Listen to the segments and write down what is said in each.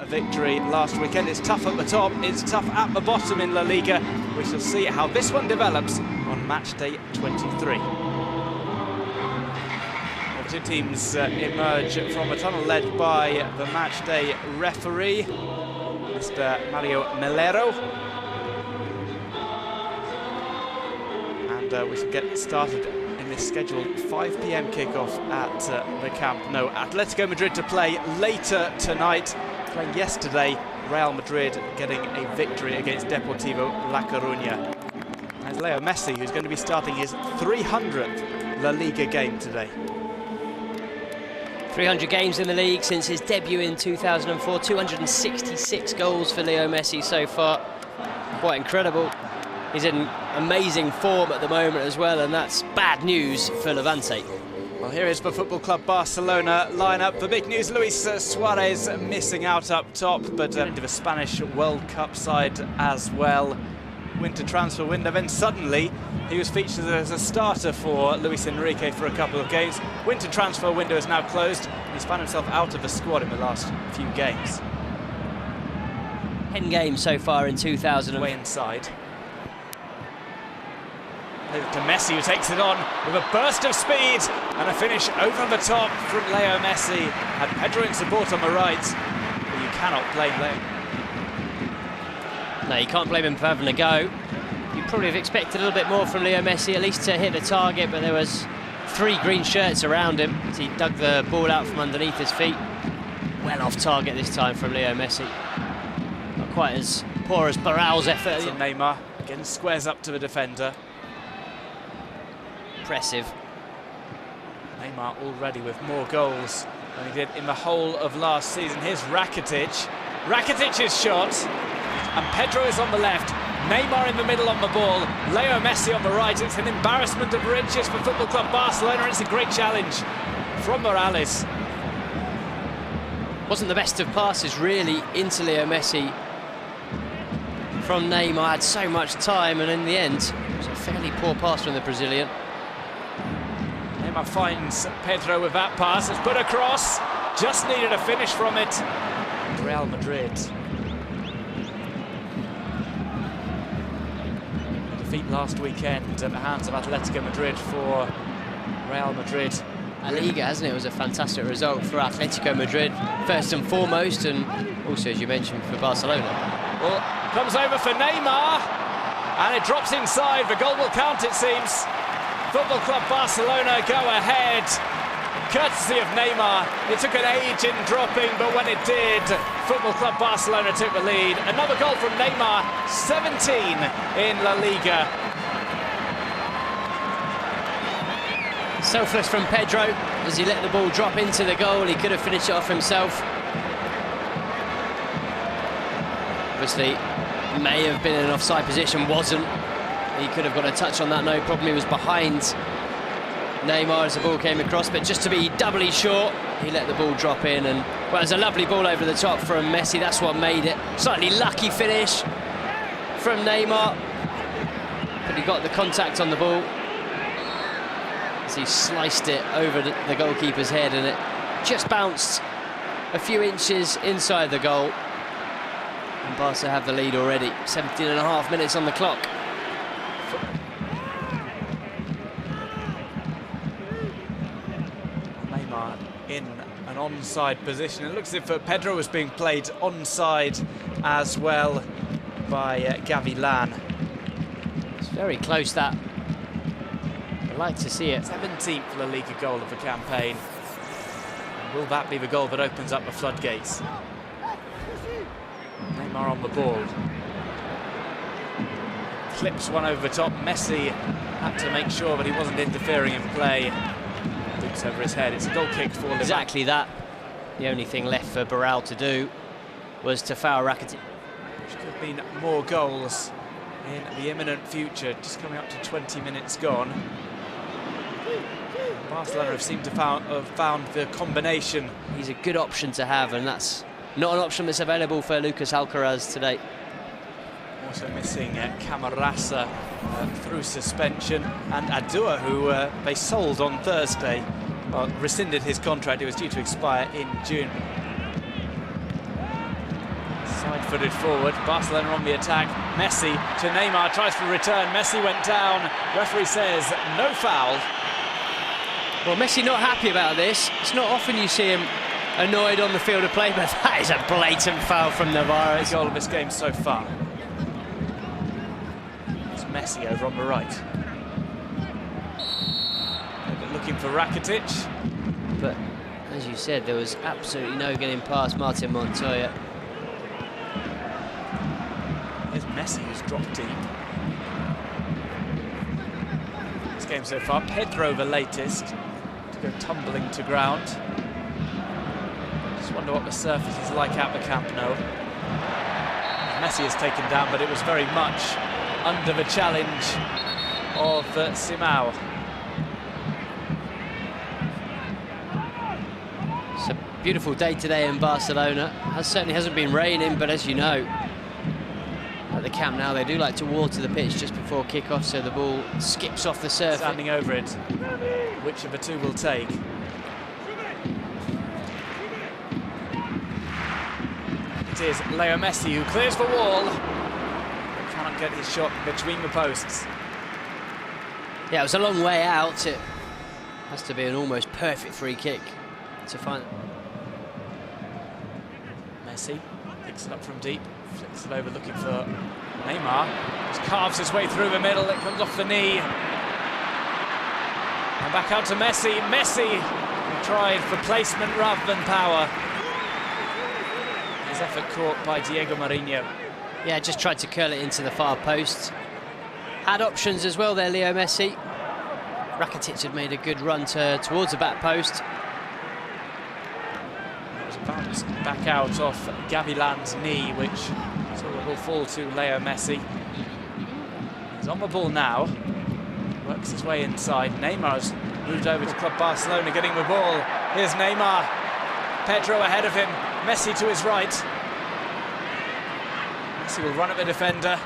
victory last weekend. It's tough at the top, it's tough at the bottom in La Liga. We shall see how this one develops on match day 23. The two teams emerge from a tunnel led by the match day referee, Mr. Mario Melero. And we shall get started in this scheduled 5 PM kickoff at the Camp Nou. Atletico Madrid to play later tonight. Playing yesterday, Real Madrid getting a victory against Deportivo La Coruña. There's Leo Messi, who's going to be starting his 300th La Liga game today. 300 games in the league since his debut in 2004, 266 goals for Leo Messi so far. Quite incredible. He's in amazing form at the moment as well, and that's bad news for Levante. Well, here is the Football Club Barcelona lineup. The big news, Luis Suarez missing out up top, but into the Spanish World Cup side as well. Winter transfer window, then suddenly he was featured as a starter for Luis Enrique for a couple of games. Winter transfer window is now closed. He's found himself out of the squad in the last few games. 10 games so far in 2000. Way inside. Over to Messi, who takes it on with a burst of speed and a finish over the top from Leo Messi. Had Pedro in support on the right, but you cannot blame Leo. No, you can't blame him for having a go. You probably have expected a little bit more from Leo Messi, at least to hit the target, but there was 3 green shirts around him as he dug the ball out from underneath his feet. Well off target this time from Leo Messi. Not quite as poor as Barral's effort. So Neymar again squares up to the defender. Impressive. Neymar already with more goals than he did in the whole of last season. Here's Rakitic. Rakitic's shot, and Pedro is on the left. Neymar in the middle on the ball. Leo Messi on the right. It's an embarrassment of riches for Football Club Barcelona. It's a great challenge from Morales. Wasn't the best of passes really into Leo Messi from Neymar. Had so much time, and in the end, it was a fairly poor pass from the Brazilian. Neymar finds Pedro with that pass. It's put across. Just needed a finish from it. Real Madrid. Defeat last weekend at the hands of Atletico Madrid for Real Madrid. La Liga, hasn't it? It was a fantastic result for Atletico Madrid, first and foremost, and also, as you mentioned, for Barcelona. Well, comes over for Neymar, and it drops inside. The goal will count, it seems. Football Club Barcelona go ahead, courtesy of Neymar. It took an age in dropping, but when it did, Football Club Barcelona took the lead. Another goal from Neymar, 17 in La Liga. Selfless from Pedro as he let the ball drop into the goal. He could have finished it off himself. Obviously, may have been in an offside position, wasn't. He could have got a touch on that, no problem. He was behind Neymar as the ball came across, but just to be doubly short, he let the ball drop in. And well, it was a lovely ball over the top from Messi. That's what made it. Slightly lucky finish from Neymar, but he got the contact on the ball as he sliced it over the goalkeeper's head, and it just bounced a few inches inside the goal. And Barca have the lead already. 17.5 minutes on the clock. Neymar in an onside position. It looks as if Pedro was being played onside as well by Gavilan. It's very close, that. I'd like to see it. 17th La Liga goal of the campaign. Will that be the goal that opens up the floodgates? Neymar on the ball. Flips one over the top. Messi had to make sure that he wasn't interfering in play. Loops over his head. It's a goal kick for Levante. Exactly that. The only thing left for Barral to do was to foul Rakitic. Which could have been more goals in the imminent future. Just coming up to 20 minutes gone. Barcelona have seemed to have found the combination. He's a good option to have, and that's not an option that's available for Lucas Alcaraz today. Also missing Camarasa through suspension, and Adua, who they sold on Thursday, rescinded his contract. It was due to expire in June. Side-footed forward, Barcelona on the attack. Messi to Neymar, tries for a return. Messi went down. Referee says no foul. Well, Messi not happy about this. It's not often you see him annoyed on the field of play, but that is a blatant foul from Navarro. The goal of this game so far. It's Messi over on the right. Looking for Rakitic. But as you said, there was absolutely no getting past Martin Montoya. Here's Messi, who's dropped deep. This game so far, Pedro the latest to go tumbling to ground. Just wonder what the surface is like at the Camp Nou. Messi is taken down, but it was very much under the challenge of Simao. It's a beautiful day today in Barcelona. It certainly hasn't been raining, but as you know, at the Camp Nou they do like to water the pitch just before kick-off, so the ball skips off the surface. Standing over it, which of the two will take? It is Leo Messi who clears the wall. Cannot get his shot between the posts. Yeah, it was a long way out. It has to be an almost perfect free kick to find. Messi picks it up from deep, flicks it over looking for Neymar. Just carves his way through the middle, it comes off the knee. And back out to Messi. Messi tried for placement rather than power. His effort caught by Diego Marinho. Yeah, just tried to curl it into the far post. Had options as well there, Leo Messi. Rakitic had made a good run towards the back post. It was bounced back out off Gavilan's knee, which sort of will fall to Leo Messi. He's on the ball now. Works his way inside. Neymar's moved over to Club Barcelona, getting the ball. Here's Neymar. Pedro ahead of him. Messi to his right. Messi will run at the defender.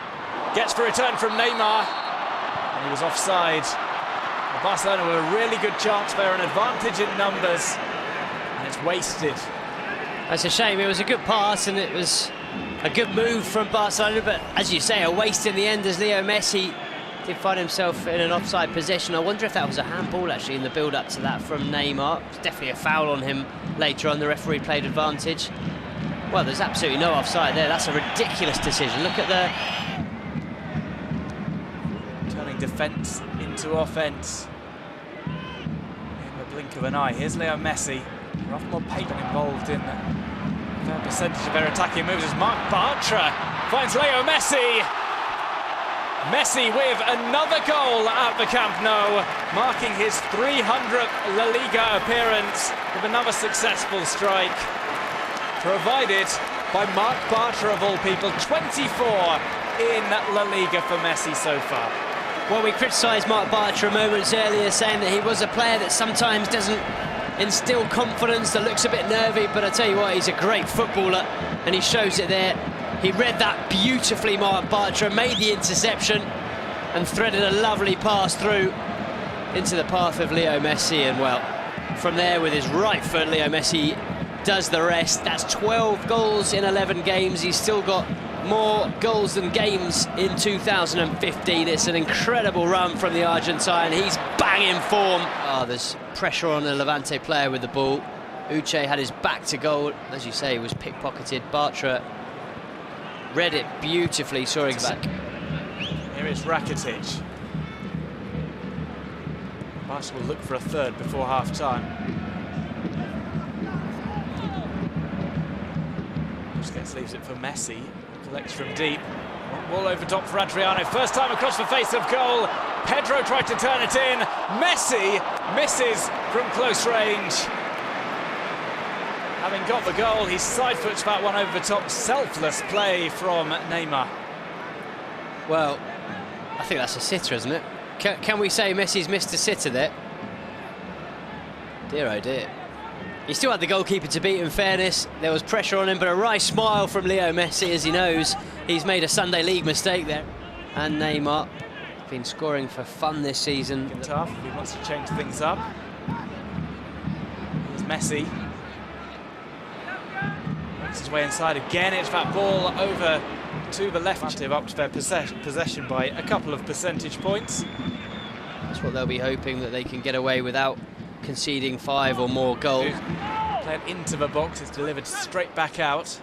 Gets the return from Neymar. And he was offside. Well, Barcelona with a really good chance there, an advantage in numbers. And it's wasted. That's a shame. It was a good pass and it was a good move from Barcelona, but as you say, a waste in the end as Leo Messi did find himself in an offside position. I wonder if that was a handball actually in the build-up to that from Neymar. It's definitely a foul on him later on. The referee played advantage. Well, there's absolutely no offside there. That's a ridiculous decision. Look at the turning defence into offence in the blink of an eye. Here's Leo Messi. They're often more pace involved in their percentage of their attacking moves as Marc Bartra finds Leo Messi. Messi with another goal at the Camp Nou, marking his 300th La Liga appearance with another successful strike, provided by Marc Bartra of all people. 24 in La Liga for Messi so far. Well, we criticised Marc Bartra moments earlier, saying that he was a player that sometimes doesn't instill confidence, that looks a bit nervy, but I tell you what, he's a great footballer and he shows it there. He read that beautifully, Marc Bartra, made the interception and threaded a lovely pass through into the path of Leo Messi, and well, from there with his right foot, Leo Messi does the rest. That's 12 goals in 11 games. He's still got more goals than games in 2015. It's an incredible run from the Argentine. He's banging form. Oh, there's pressure on the Levante player with the ball. Uche had his back to goal. As you say, he was pickpocketed. Bartra read it beautifully, saw exactly. Here is Rakitic. Barca will look for a third before half-time. Busquets leaves it for Messi. Collects from deep. Ball over top for Adriano. First time across the face of goal. Pedro tried to turn it in. Messi misses from close range. Having got the goal, he side foots that one over the top. Selfless play from Neymar. Well, I think that's a sitter, isn't it? Can we say Messi's missed a sitter there? Dear oh dear. He still had the goalkeeper to beat, in fairness. There was pressure on him, but a wry smile from Leo Messi as he knows he's made a Sunday League mistake there. And Neymar been scoring for fun this season. Tough, he wants to change things up. Here's Messi. Makes his way inside again. It's that ball over to the left. Up to their possession by a couple of percentage points. That's what they'll be hoping, that they can get away without conceding 5 or more goals. Play it into the box. It's delivered straight back out.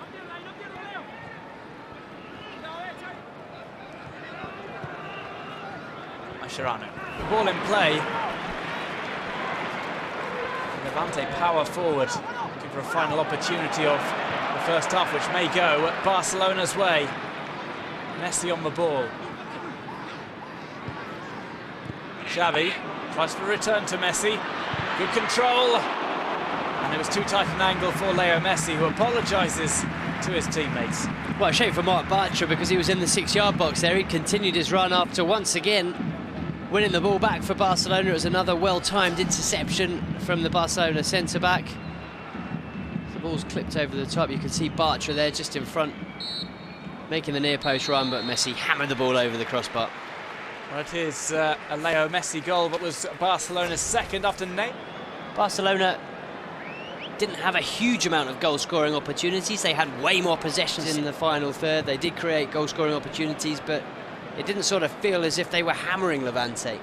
Mascherano. The ball in play. Levante power forward, looking for a final opportunity of the first half, which may go Barcelona's way. Messi on the ball. Xavi tries to return to Messi. Good control. And it was too tight an angle for Leo Messi, who apologises to his teammates. Well, a shame for Marc Bartra, because he was in the 6-yard box there. He continued his run after once again winning the ball back for Barcelona. It was another well-timed interception from the Barcelona centre-back. The ball's clipped over the top. You can see Bartra there just in front, making the near-post run, but Messi hammered the ball over the crossbar. Well, it is a Leo Messi goal, but was Barcelona's second after Neymar. Barcelona didn't have a huge amount of goal-scoring opportunities. They had way more possessions in the final third. They did create goal-scoring opportunities, but it didn't sort of feel as if they were hammering Levante.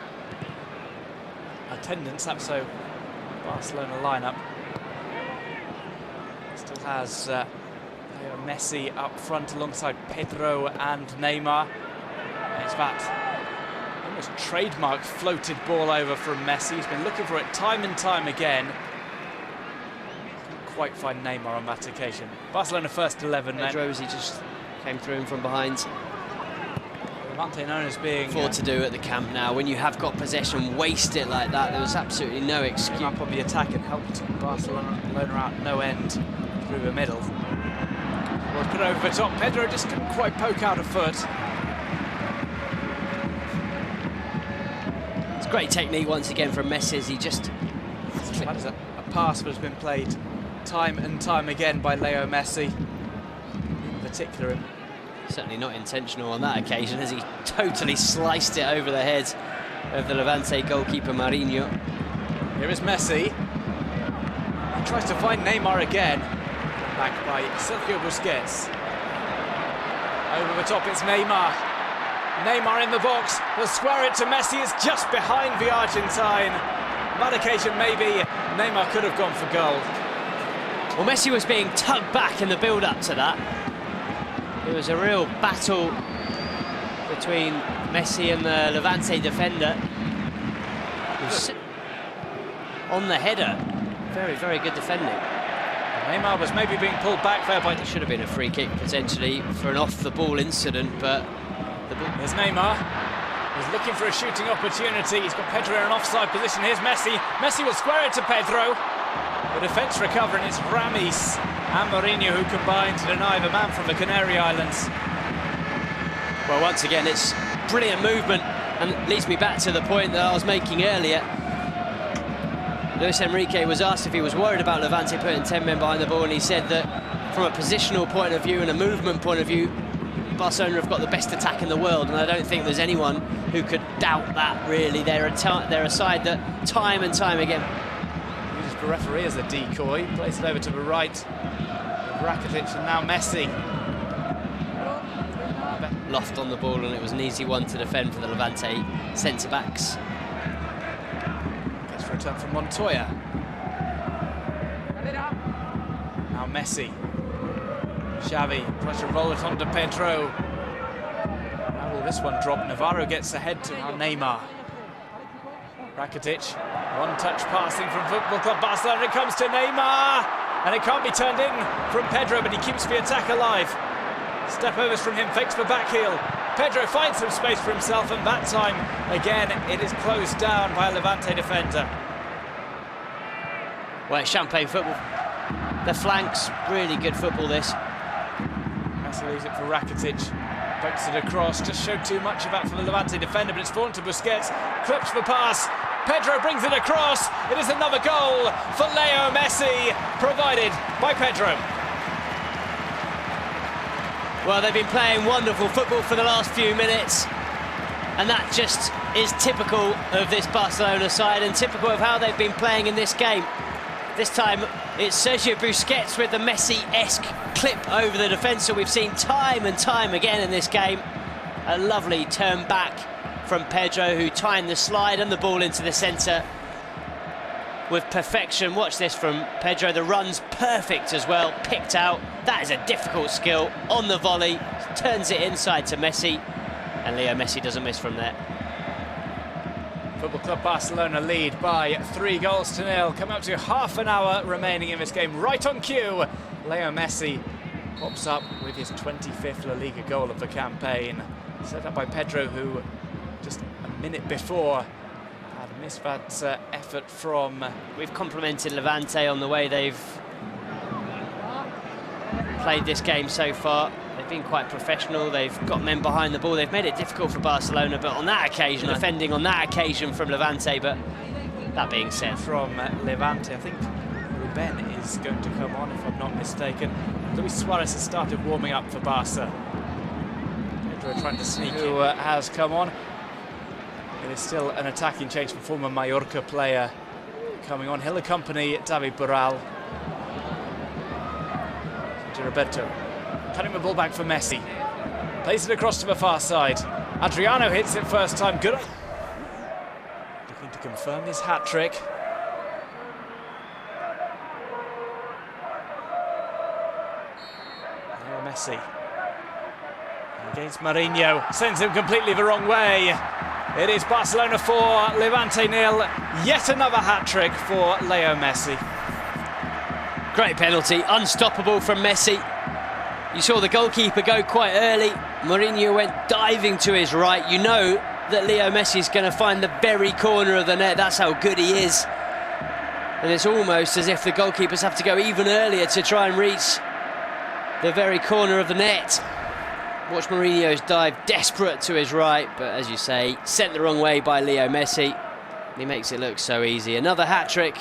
Attendance up, so Barcelona lineup still has Leo Messi up front alongside Pedro and Neymar. And it's that almost trademark floated ball over from Messi. He's been looking for it time and time again. Couldn't quite find Neymar on that occasion. Barcelona first 11 then. Pedro, as he just came through him from behind. Levante known as being... What to do at the Camp Nou. When you have got possession, waste it like that. There was absolutely no excuse. Up on the attack and helped Barcelona out no end through the middle. Well, put over the top. Pedro just couldn't quite poke out a foot. It's great technique once again from Messi as he just... That is a pass that has been played time and time again by Leo Messi. In particular, certainly not intentional on that occasion, as he totally sliced it over the head of the Levante goalkeeper Marinho. Here is Messi. He tries to find Neymar again. Back by Sergio Busquets. Over the top, it's Neymar. Neymar in the box. Will square it to Messi. It's just behind the Argentine. On that occasion, maybe Neymar could have gone for goal. Well, Messi was being tugged back in the build-up to that. It was a real battle between Messi and the Levante defender. On the header. Very, very good defending. Neymar was maybe being pulled back there by... It should have been a free kick, potentially, for an off-the-ball incident, but... There's Neymar. He's looking for a shooting opportunity. He's got Pedro in an offside position. Here's Messi. Messi will square it to Pedro. The defence recovering. It's Ramis and Mourinho who combine to deny the man from the Canary Islands. Well, once again, it's brilliant movement, and it leads me back to the point that I was making earlier. Luis Enrique was asked if he was worried about Levante putting 10 men behind the ball, and he said that from a positional point of view and a movement point of view, Barcelona have got the best attack in the world, and I don't think there's anyone who could doubt that, really. They're a side that, time and time again... Uses the referee as a decoy, plays it over to the right. Rakitic and now Messi. Loft on the ball, and it was an easy one to defend for the Levante centre-backs. Gets a return from Montoya. Now Messi. Xavi tries to roll it onto Pedro. How will this one drop? Navarro gets ahead to Neymar. Rakitic, one-touch passing from Football Club Barcelona. It comes to Neymar, and it can't be turned in from Pedro, but he keeps the attack alive. Step overs from him, fakes for back heel. Pedro finds some space for himself, and that time, again, it is closed down by a Levante defender. Well, it's champagne football. The flanks, really good football, this. Messi leaves it for Rakitic. Pokes it across, just showed too much of that for the Levante defender, but it's fallen to Busquets. Clips the pass. Pedro brings it across. It is another goal for Leo Messi, provided by Pedro. Well, they've been playing wonderful football for the last few minutes, and that just is typical of this Barcelona side and typical of how they've been playing in this game. This time, it's Sergio Busquets with the Messi-esque clip over the defence that we've seen time and time again in this game. A lovely turn back from Pedro, who timed the slide and the ball into the centre with perfection. Watch this from Pedro, the run's perfect as well, picked out. That is a difficult skill on the volley, turns it inside to Messi, and Leo Messi doesn't miss from there. Football Club Barcelona lead by 3-0. Coming up to half an hour remaining in this game. Right on cue, Leo Messi pops up with his 25th La Liga goal of the campaign. Set up by Pedro, who just a minute before had missed that effort from... We've complimented Levante on the way they've played this game so far. They've been quite professional, they've got men behind the ball, they've made it difficult for Barcelona, but on that occasion, defending on that occasion from Levante. But that being said, from Levante, I think Ruben is going to come on, if I'm not mistaken. Luis Suarez has started warming up for Barca. Pedro trying to sneak who has come on. It is still an attacking change from former Mallorca player coming on. He'll accompany David Barral. Roberto cutting the ball back for Messi. Plays it across to the far side. Adriano hits it first time. Good. Looking to confirm his hat-trick. Leo Messi against Mourinho. Sends him completely the wrong way. It is Barcelona 4, Levante 0. Yet another hat-trick for Leo Messi. Great penalty, unstoppable from Messi. You saw the goalkeeper go quite early. Mourinho went diving to his right. You know that Leo Messi is going to find the very corner of the net. That's how good he is. And it's almost as if the goalkeepers have to go even earlier to try and reach the very corner of the net. Watch Mourinho's dive, desperate to his right, but as you say, sent the wrong way by Leo Messi. He makes it look so easy. Another hat-trick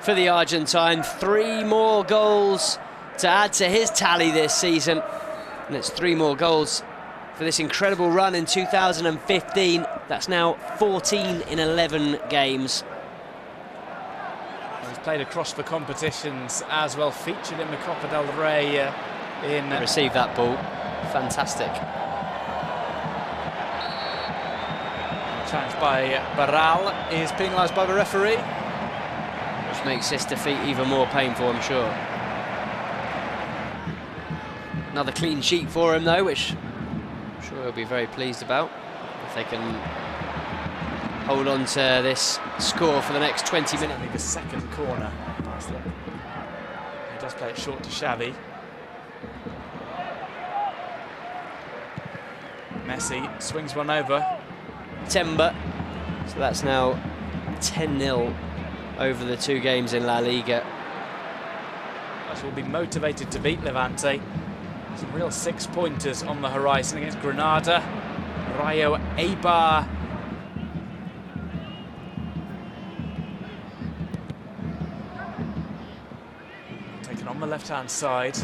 for the Argentine. 3 more goals to add to his tally this season. And it's 3 more goals for this incredible run in 2015. That's now 14 in 11 games. He's played across the competitions as well, featured in the Copa del Rey Received that ball. Fantastic. Challenged by Barral is penalised by the referee. Which makes this defeat even more painful, I'm sure. Another clean sheet for him though, which I'm sure he'll be very pleased about, if they can hold on to this score for the next 20 minutes. The second corner. He does play it short to Xavi. Messi swings one over. Timber. So that's now 10-0 over the 2 games in La Liga. That will be motivated to beat Levante. Some real 6-pointers on the horizon against Granada. Rayo Eibar. Taken on the left-hand side.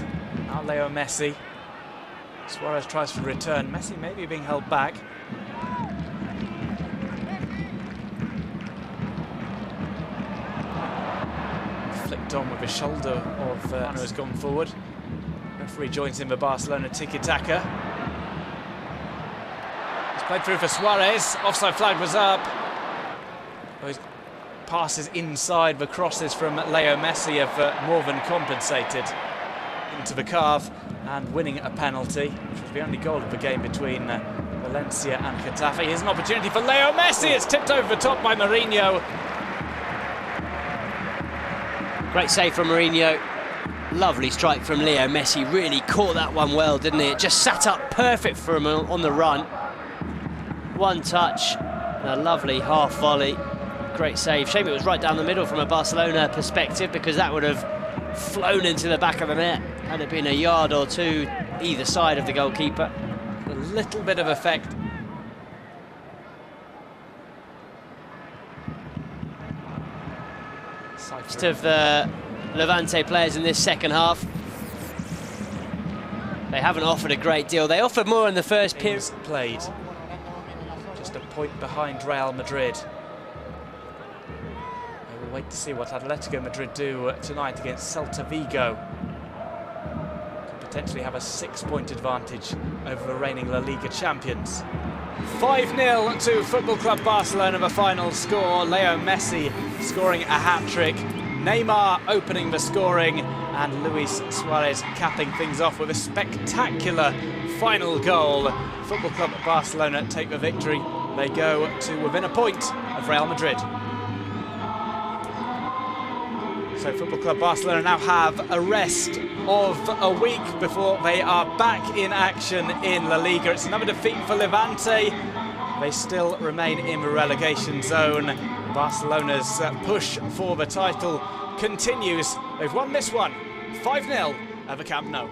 Now Leo Messi. Suarez tries to return. Messi maybe being held back. Flicked on with the shoulder of who has gone forward. Referee joins in the Barcelona tiki-taka. It's played through for Suarez. Offside flag was up. Those passes inside the crosses from Leo Messi have more than compensated. Into the carve and winning a penalty, which was the only goal of the game between Valencia and Getafe. Here's an opportunity for Leo Messi. It's tipped over the top by Mourinho. Great save from Mourinho. Lovely strike from Leo Messi. Really caught that one well, didn't he? It just sat up perfect for him on the run. One touch, and a lovely half volley. Great save. Shame it was right down the middle from a Barcelona perspective, because that would have flown into the back of the net had it been a yard or two either side of the goalkeeper. A little bit of effect. Most of the Levante players in this second half, they haven't offered a great deal. They offered more in the first period. Played just a point behind Real Madrid. We'll wait to see what Atletico Madrid do tonight against Celta Vigo. potentially have a 6-point advantage over the reigning La Liga champions. 5-0 to Football Club Barcelona, the final score. Leo Messi scoring a hat-trick, Neymar opening the scoring, and Luis Suarez capping things off with a spectacular final goal. Football Club Barcelona take the victory. They go to within a point of Real Madrid. So Football Club Barcelona now have a rest of a week before they are back in action in La Liga. It's another defeat for Levante. They still remain in the relegation zone. Barcelona's push for the title continues. They've won this one 5-0 at the Camp Nou.